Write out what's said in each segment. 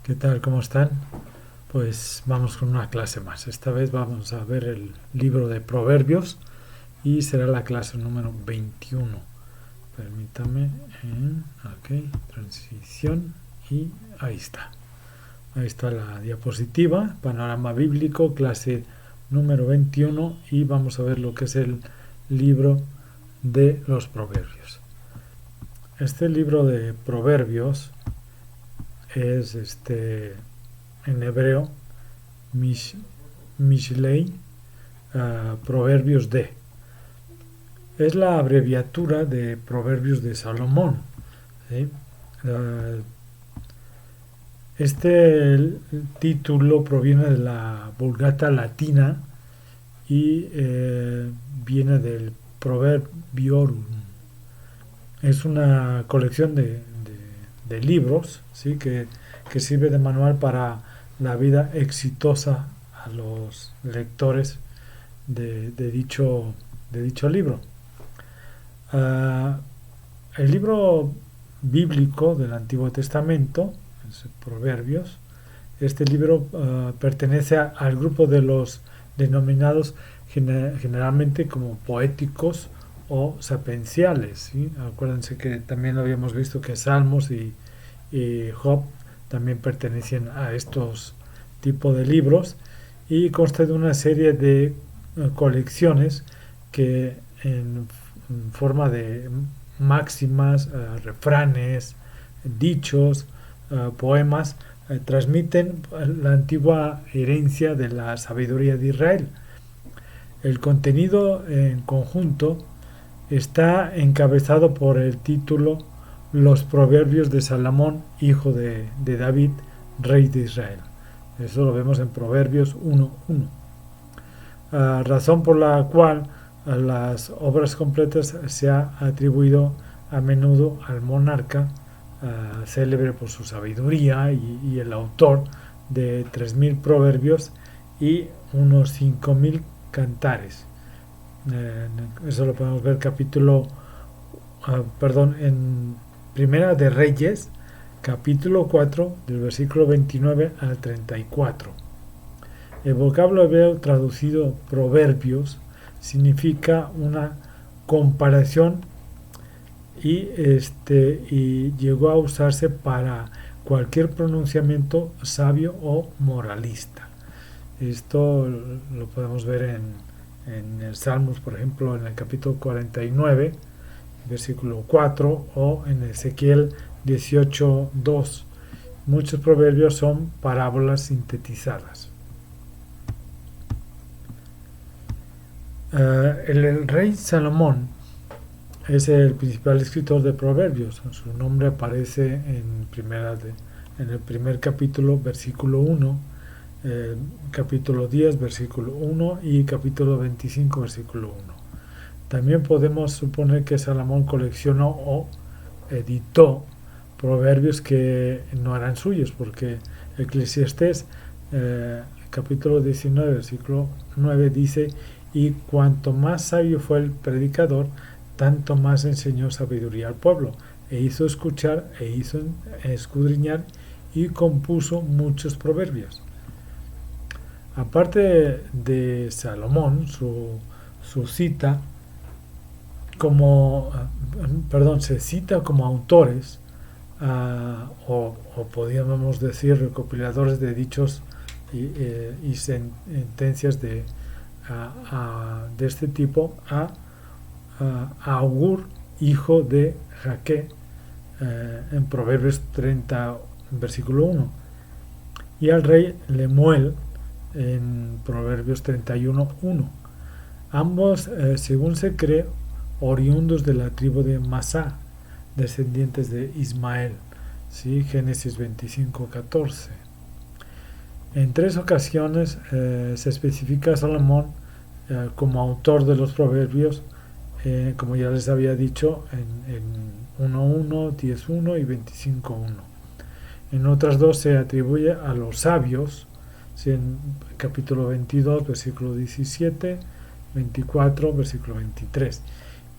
¿Qué tal? ¿Cómo están? Pues vamos con una clase más. Esta vez vamos a ver el libro de Proverbios y será la clase número 21. Permítame. Ok, transición y ahí está. Ahí está la diapositiva, panorama bíblico, clase número 21 y vamos a ver lo que es el libro de los Proverbios. Este libro de Proverbios es en hebreo Mish, Mishlei, Proverbios D. Es la abreviatura de Proverbios de Salomón. ¿Sí? Uh, este título proviene de la Vulgata latina y viene del Proverbiorum. Es una colección de libros, ¿sí? que sirve de manual para la vida exitosa a los lectores de dicho libro. Uh, el libro bíblico del Antiguo Testamento, Proverbios, este libro pertenece al grupo de los denominados generalmente como poéticos o sapienciales. ¿Sí? Acuérdense que también habíamos visto que Salmos y Job también pertenecen a estos tipos de libros y consta de una serie de colecciones que en forma de máximas, refranes, dichos, poemas, transmiten la antigua herencia de la sabiduría de Israel. El contenido en conjunto está encabezado por el título Los Proverbios de Salomón, hijo de David, rey de Israel. Eso lo vemos en Proverbios 1.1. Razón por la cual a las obras completas se ha atribuido a menudo al monarca, célebre por su sabiduría y el autor de 3.000 proverbios y unos 5.000 cantares. Eso lo podemos ver en Primera de Reyes, capítulo 4, del versículo 29 al 34. El vocablo hebreo traducido proverbios significa una comparación y llegó a usarse para cualquier pronunciamiento sabio o moralista. Esto lo podemos ver en el Salmos, por ejemplo, en el capítulo 49, versículo 4, o en Ezequiel 18:2. Muchos proverbios son parábolas sintetizadas. El rey Salomón es el principal escritor de proverbios. Su nombre aparece en el primer capítulo, versículo 1, capítulo 10, versículo 1 y capítulo 25, versículo 1. También podemos suponer que Salomón coleccionó o editó proverbios que no eran suyos, porque Eclesiastés, capítulo 19, versículo 9, dice: y cuanto más sabio fue el predicador, tanto más enseñó sabiduría al pueblo, e hizo escuchar, e hizo escudriñar, y compuso muchos proverbios. Aparte de Salomón, su cita se cita como autores, o podríamos decir recopiladores de dichos y sentencias de este tipo a Agur, hijo de Jaque, en Proverbios 30, versículo 1, y al rey Lemuel en Proverbios 31:1. Ambos, según se cree, oriundos de la tribu de Masá, descendientes de Ismael. ¿Sí? Génesis 25:14. En 3 ocasiones se especifica a Salomón como autor de los proverbios, como ya les había dicho, en 1.1, 10.1 y 25.1. En otras dos se atribuye a los sabios, ¿sí? En capítulo 22, versículo 17, 24, versículo 23.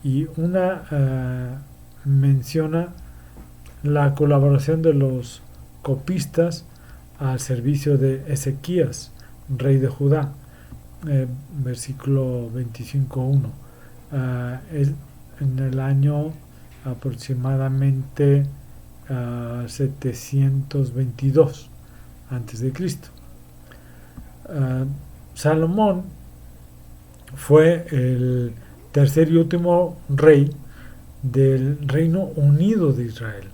Y una menciona la colaboración de los copistas al servicio de Ezequías, rey de Judá, versículo 25:1. En el año aproximadamente 722 antes de Cristo. Salomón fue el tercer y último rey del Reino Unido de Israel.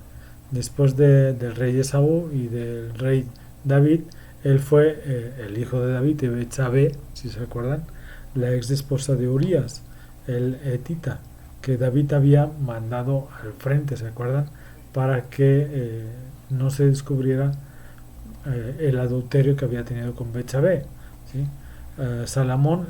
Después del rey Esaú y del rey David, él fue el hijo de David, de Betsabé, si se acuerdan, la ex esposa de Urías, el etita, que David había mandado al frente, ¿se acuerdan? Para que no se descubriera el adulterio que había tenido con Betsabé, ¿sí? Salomón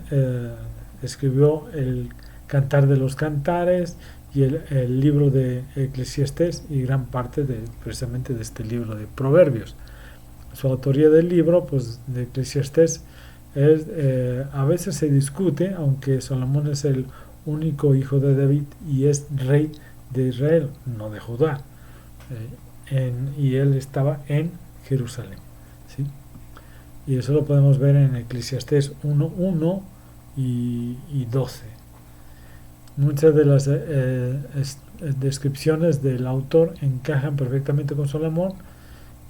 escribió el Cantar de los Cantares y el libro de Eclesiastés y gran parte precisamente de este libro de Proverbios. Su autoría del libro, pues, de Eclesiastés, a veces se discute, aunque Salomón es el único hijo de David y es rey de Israel, no de Judá, y él estaba en Jerusalén, ¿sí? Y eso lo podemos ver en Eclesiastés 1:1 y 12. Muchas de las descripciones del autor encajan perfectamente con Salomón,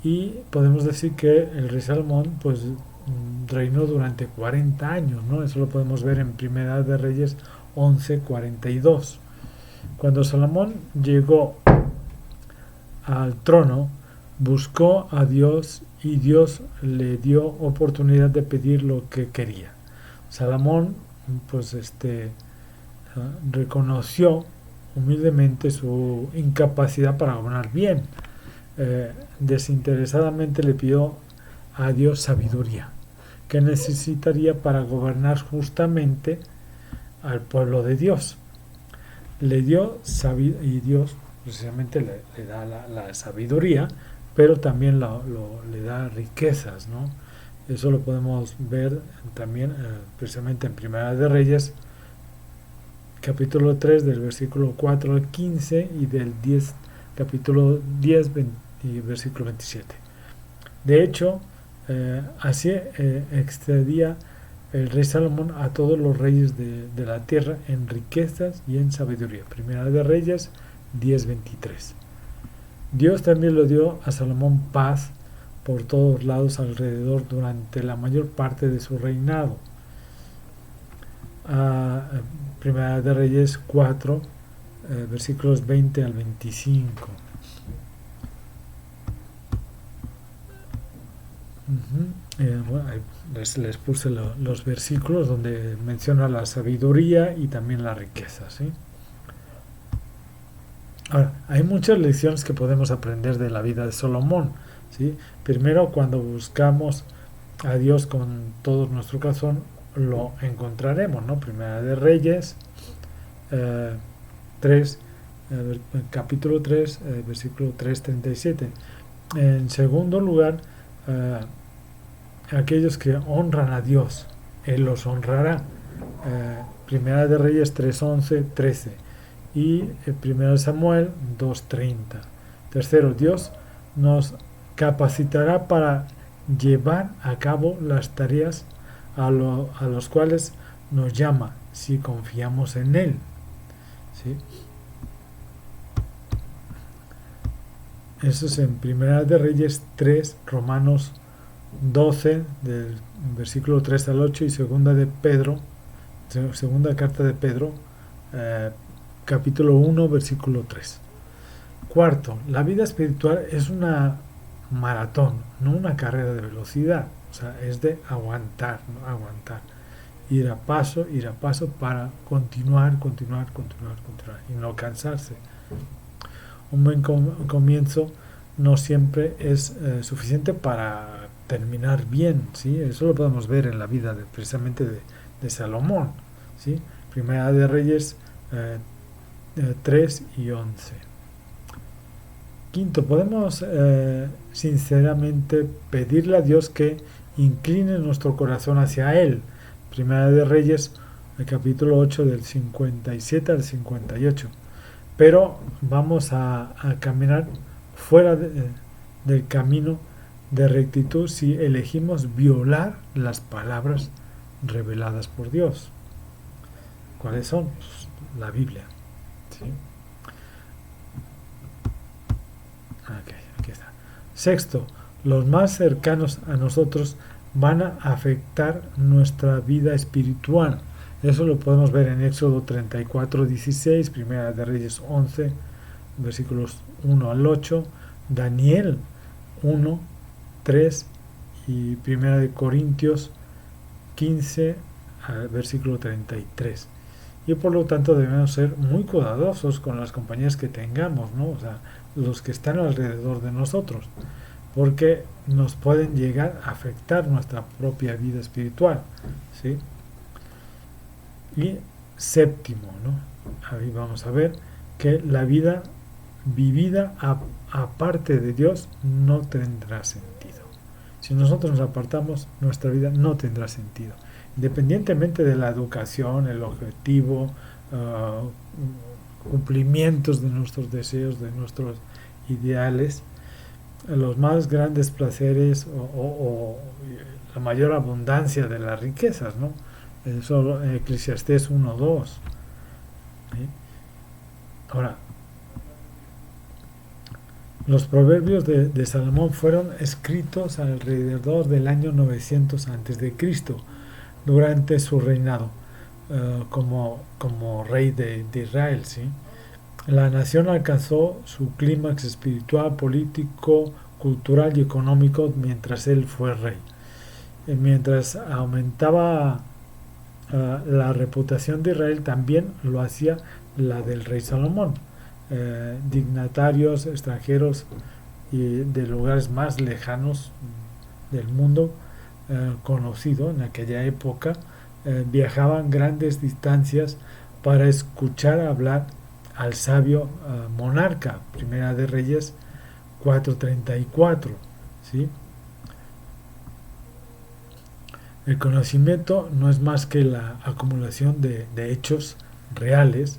y podemos decir que el rey Salomón pues reinó durante 40 años, ¿no? Eso lo podemos ver en Primera de Reyes 11:42. Cuando Salomón llegó al trono, buscó a Dios y Dios le dio oportunidad de pedir lo que quería. Salomón pues reconoció humildemente su incapacidad para gobernar bien. Desinteresadamente le pidió a Dios sabiduría, que necesitaría para gobernar justamente al pueblo de Dios. Le dio sabiduría, y Dios precisamente le da la sabiduría, pero también le da riquezas, ¿no? Eso lo podemos ver también precisamente en Primera de Reyes, capítulo 3, del versículo 4 al 15 y del 10, capítulo 10 y versículo 27. De hecho, así excedía el rey Salomón a todos los reyes de la tierra en riquezas y en sabiduría. Primera de Reyes 10:23. Dios también le dio a Salomón paz por todos lados alrededor durante la mayor parte de su reinado. Primera de Reyes 4, versículos 20 al 25. Bueno, les puse los versículos donde menciona la sabiduría y también la riqueza, ¿sí? Ahora, hay muchas lecciones que podemos aprender de la vida de Salomón, ¿sí? Primero, cuando buscamos a Dios con todo nuestro corazón, lo encontraremos, ¿no? Primera de Reyes 3, capítulo 3, versículo 3:37. En segundo lugar, aquellos que honran a Dios, Él los honrará. Primera de Reyes 3:11, 13. Y Primera de Samuel 2:30. Tercero, Dios nos capacitará para llevar a cabo las tareas a los cuales nos llama, si confiamos en Él, ¿sí? Eso es en Primera de Reyes 3, Romanos 12, del versículo 3 al 8, y segunda carta de Pedro, capítulo 1, versículo 3. Cuarto, la vida espiritual es una maratón, no una carrera de velocidad. O sea, es de aguantar, ¿no? Aguantar. Ir a paso para continuar y no cansarse. Un buen comienzo no siempre es suficiente para terminar bien, ¿sí? Eso lo podemos ver en la vida precisamente de Salomón, ¿sí? Primera de Reyes 3 y 11. Quinto, podemos sinceramente pedirle a Dios que incline nuestro corazón hacia Él. Primera de Reyes, el capítulo 8, del 57 al 58. Pero vamos a caminar fuera del camino de rectitud si elegimos violar las palabras reveladas por Dios. ¿Cuáles son? Pues la Biblia. ¿Sí? Okay, aquí está. Sexto, los más cercanos a nosotros van a afectar nuestra vida espiritual. Eso lo podemos ver en Éxodo 34:16, Primera de Reyes 11, versículos 1 al 8, Daniel 1, 3 y Primera de Corintios 15 al versículo 33. Y por lo tanto debemos ser muy cuidadosos con las compañías que tengamos, ¿no? O sea, los que están alrededor de nosotros, porque nos pueden llegar a afectar nuestra propia vida espiritual, ¿sí? Y séptimo, ¿no? Ahí vamos a ver que la vida vivida aparte de Dios no tendrá sentido. Si nosotros nos apartamos, nuestra vida no tendrá sentido. Independientemente de la educación, el objetivo, cumplimientos de nuestros deseos, de nuestros ideales, los más grandes placeres o la mayor abundancia de las riquezas, ¿no? Eso Eclesiastés 1:2. ¿Sí? Ahora, los proverbios de Salomón fueron escritos alrededor del año 900 a.C., durante su reinado como rey de Israel. ¿Sí? La nación alcanzó su clímax espiritual, político, cultural y económico mientras él fue rey. Mientras aumentaba la reputación de Israel, también lo hacía la del rey Salomón. Dignatarios extranjeros y de lugares más lejanos del mundo conocido en aquella época viajaban grandes distancias para escuchar hablar al sabio monarca. Primera de Reyes 4:34. ¿Sí? El conocimiento no es más que la acumulación de hechos reales,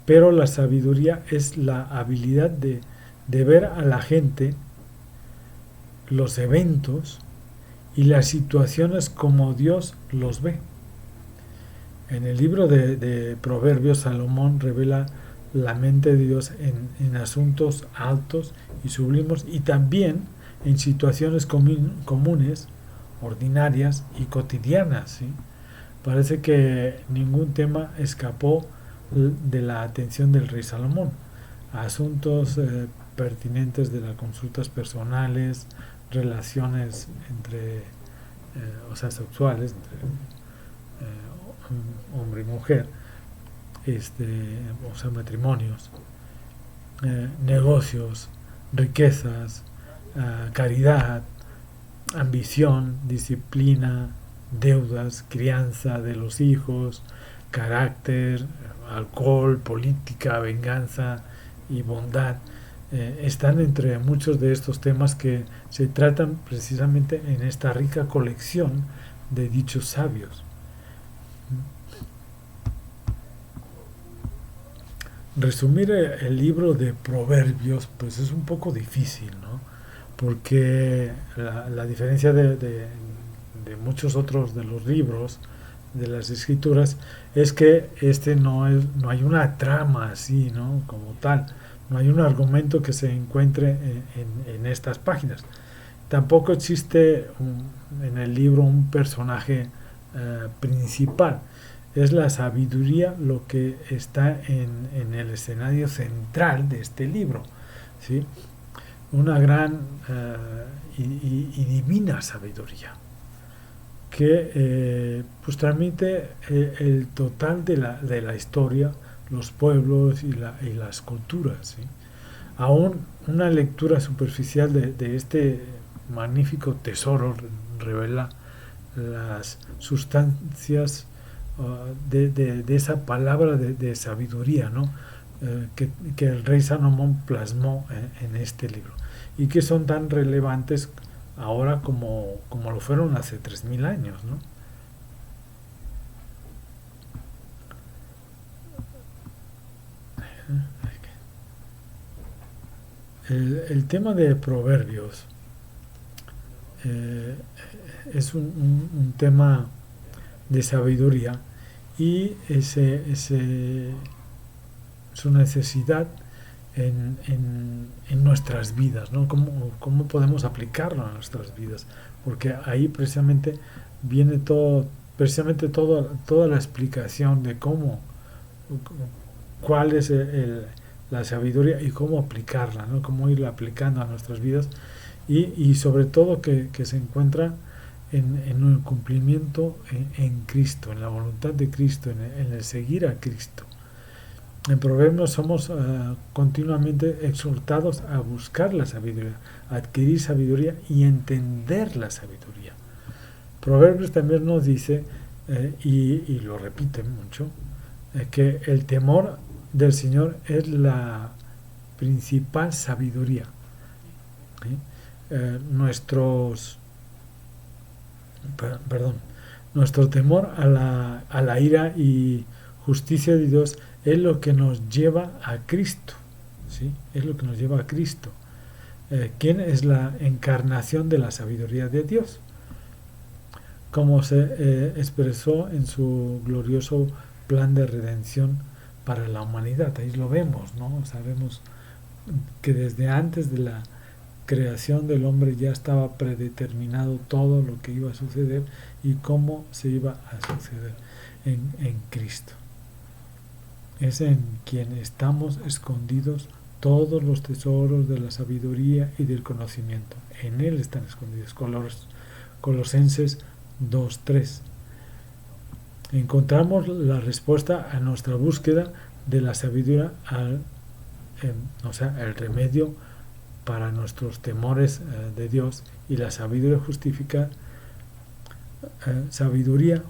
pero la sabiduría es la habilidad de ver a la gente, los eventos y las situaciones como Dios los ve. En el libro de Proverbios, Salomón revela la mente de Dios en asuntos altos y sublimes y también en situaciones comunes, ordinarias y cotidianas. ¿Sí? Parece que ningún tema escapó de la atención del rey Salomón. Asuntos pertinentes de las consultas personales, relaciones entre, o sea, sexuales, entre hombre y mujer, o sea, matrimonios, negocios, riquezas, caridad, ambición, disciplina, deudas, crianza de los hijos, carácter, alcohol, política, venganza y bondad. Están entre muchos de estos temas que se tratan precisamente en esta rica colección de dichos sabios. Resumir el libro de Proverbios pues es un poco difícil, ¿no? Porque la diferencia de muchos otros de los libros de las escrituras es que no hay una trama así, ¿no? Como tal, no hay un argumento que se encuentre en estas páginas. Tampoco existe en el libro un personaje principal. Es la sabiduría lo que está en el escenario central de este libro, ¿sí? Una gran y divina sabiduría que pues transmite el total de la historia, los pueblos y las culturas. ¿Sí? Aún una lectura superficial de este magnífico tesoro revela las sustancias de esa palabra de sabiduría, ¿no? Que el rey Salomón plasmó en este libro y que son tan relevantes ahora como lo fueron hace 3000 años, ¿no? El tema de Proverbios eh, es un tema de sabiduría y su necesidad en nuestras vidas, ¿no? ¿Cómo podemos aplicarlo a nuestras vidas? Porque ahí precisamente viene toda la explicación de cuál es la sabiduría y cómo aplicarla, ¿no? Cómo irla aplicando a nuestras vidas y sobre todo que se encuentra en el cumplimiento en Cristo, en la voluntad de Cristo, en el seguir a Cristo. En Proverbios somos continuamente exhortados a buscar la sabiduría, a adquirir sabiduría y entender la sabiduría. Proverbios también nos dice, y lo repite mucho, que el temor del Señor es la principal sabiduría. ¿Sí? Nuestro temor a la ira y justicia de Dios es lo que nos lleva a Cristo, ¿sí? Es lo que nos lleva a Cristo, quien es la encarnación de la sabiduría de Dios, como se expresó en su glorioso plan de redención para la humanidad. Ahí lo vemos, ¿no? Sabemos que desde antes de la creación del hombre ya estaba predeterminado todo lo que iba a suceder y cómo se iba a suceder en Cristo. Es en quien estamos escondidos todos los tesoros de la sabiduría y del conocimiento. En Él están escondidos. Colosenses 2:3. Encontramos la respuesta a nuestra búsqueda de la sabiduría, el remedio para nuestros temores de Dios, y la sabiduría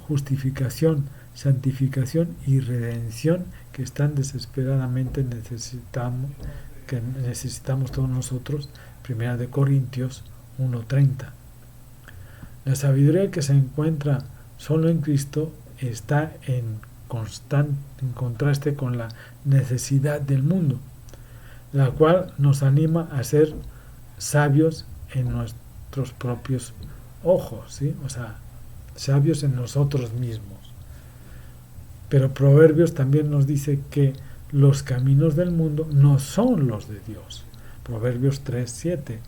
justificación, santificación y redención que están desesperadamente necesitamos todos nosotros. 1 Corintios 1:30. La sabiduría que se encuentra solo en Cristo está en contraste con la necesidad del mundo, la cual nos anima a ser sabios en nuestros propios ojos, ¿sí? O sea, sabios en nosotros mismos. Pero Proverbios también nos dice que los caminos del mundo no son los de Dios. Proverbios 3:7.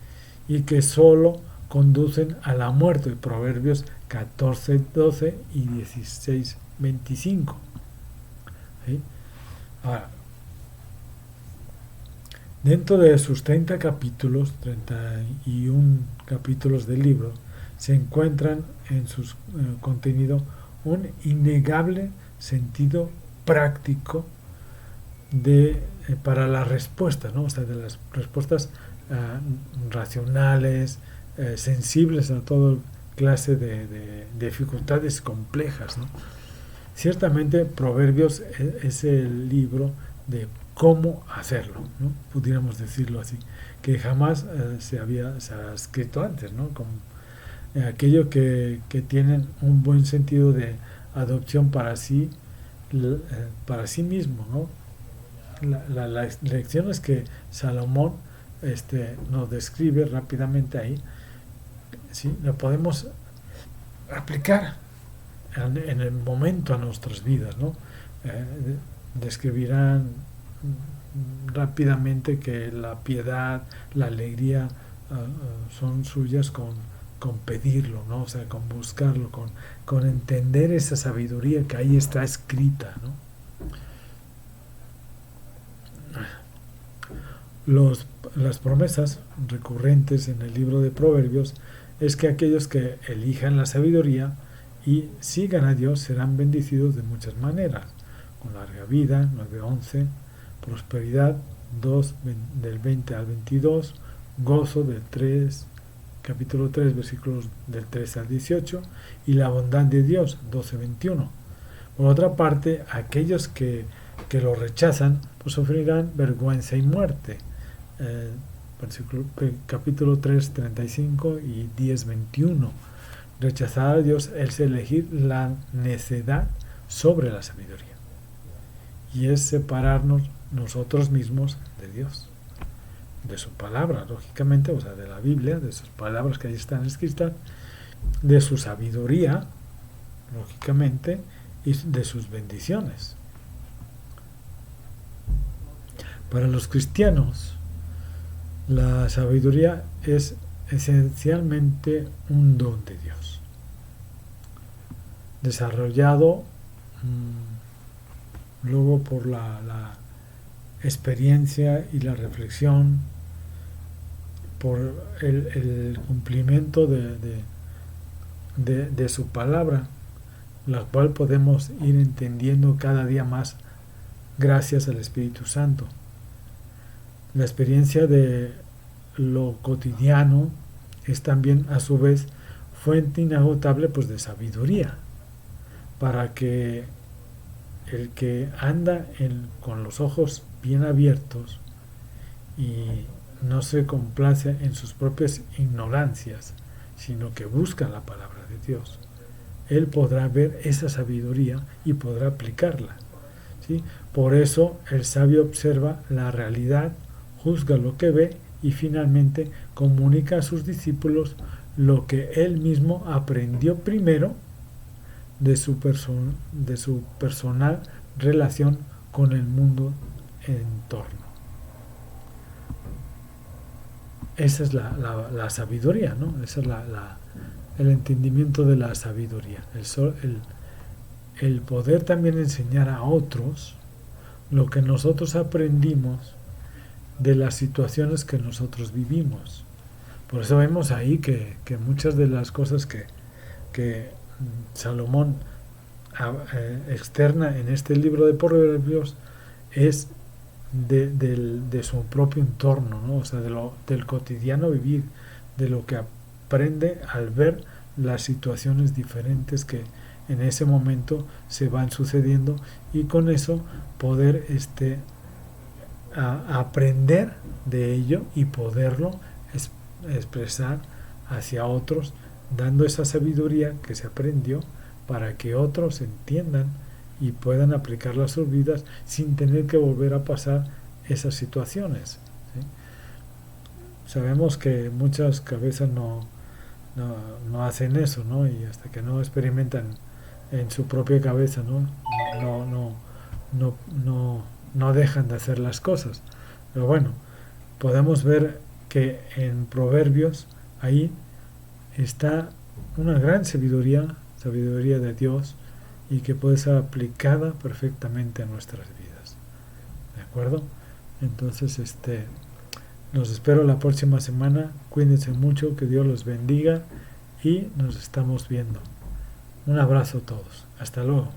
Y que solo conducen a la muerte. Proverbios 14:12 y 16:25. ¿Sí? Ahora, dentro de sus 31 capítulos del libro, se encuentran en su contenido un innegable sentido práctico para las respuestas, ¿no? O sea, de las respuestas racionales, sensibles a toda clase de dificultades complejas, ¿no? Ciertamente Proverbios es el libro de cómo hacerlo, ¿no? Pudiéramos decirlo así, que jamás se ha escrito antes, ¿no? Como aquello que tienen un buen sentido de adopción para sí mismo, ¿no? Las lecciones que Salomón nos describe rápidamente ahí, ¿sí? Lo podemos aplicar en el momento a nuestras vidas, ¿no? Describirán rápidamente que la piedad, la alegría son suyas con pedirlo, ¿no? O sea, con buscarlo, con entender esa sabiduría que ahí está escrita, ¿no? Las promesas recurrentes en el libro de Proverbios es que aquellos que elijan la sabiduría y sigan a Dios serán bendecidos de muchas maneras, con larga vida, 9:11, prosperidad, 2, del 20 al 22, gozo del capítulo 3, versículos del 3 al 18, y la bondad de Dios, 12:21. Por otra parte, aquellos que lo rechazan, pues sufrirán vergüenza y muerte. Capítulo 3, 35 y 10:21. Rechazar a Dios es elegir la necedad sobre la sabiduría, y es separarnos nosotros mismos de Dios. de su palabra, lógicamente, o sea, de la Biblia, de sus palabras que ahí están escritas, de su sabiduría, lógicamente, y de sus bendiciones. Para los cristianos, la sabiduría es esencialmente un don de Dios, desarrollado luego por la experiencia y la reflexión, por el cumplimiento de su palabra, la cual podemos ir entendiendo cada día más gracias al Espíritu Santo. La experiencia de lo cotidiano es también a su vez fuente inagotable pues de sabiduría, para que el que anda con los ojos bien abiertos y no se complace en sus propias ignorancias, sino que busca la palabra de Dios, él podrá ver esa sabiduría y podrá aplicarla, ¿sí? Por eso el sabio observa la realidad, juzga lo que ve y finalmente comunica a sus discípulos lo que él mismo aprendió primero de su personal relación con el mundo en torno. Esa es la sabiduría, ¿no? Esa es el entendimiento de la sabiduría. El poder también enseñar a otros lo que nosotros aprendimos de las situaciones que nosotros vivimos. Por eso vemos ahí que muchas de las cosas que Salomón externa en este libro de Proverbios es de su propio entorno, ¿no? O sea, del cotidiano vivir, de lo que aprende al ver las situaciones diferentes que en ese momento se van sucediendo, y con eso poder aprender de ello y poderlo expresar hacia otros, dando esa sabiduría que se aprendió para que otros entiendan y puedan aplicarla a sus vidas sin tener que volver a pasar esas situaciones, ¿sí? Sabemos que muchas cabezas no hacen eso, ¿no? Y hasta que no experimentan en su propia cabeza, ¿no? No, no, no, no, no dejan de hacer las cosas. Pero bueno, podemos ver que en Proverbios ahí está una gran sabiduría de Dios, y que puede ser aplicada perfectamente a nuestras vidas. ¿De acuerdo? Entonces, los espero la próxima semana. Cuídense mucho, que Dios los bendiga y nos estamos viendo. Un abrazo a todos. Hasta luego.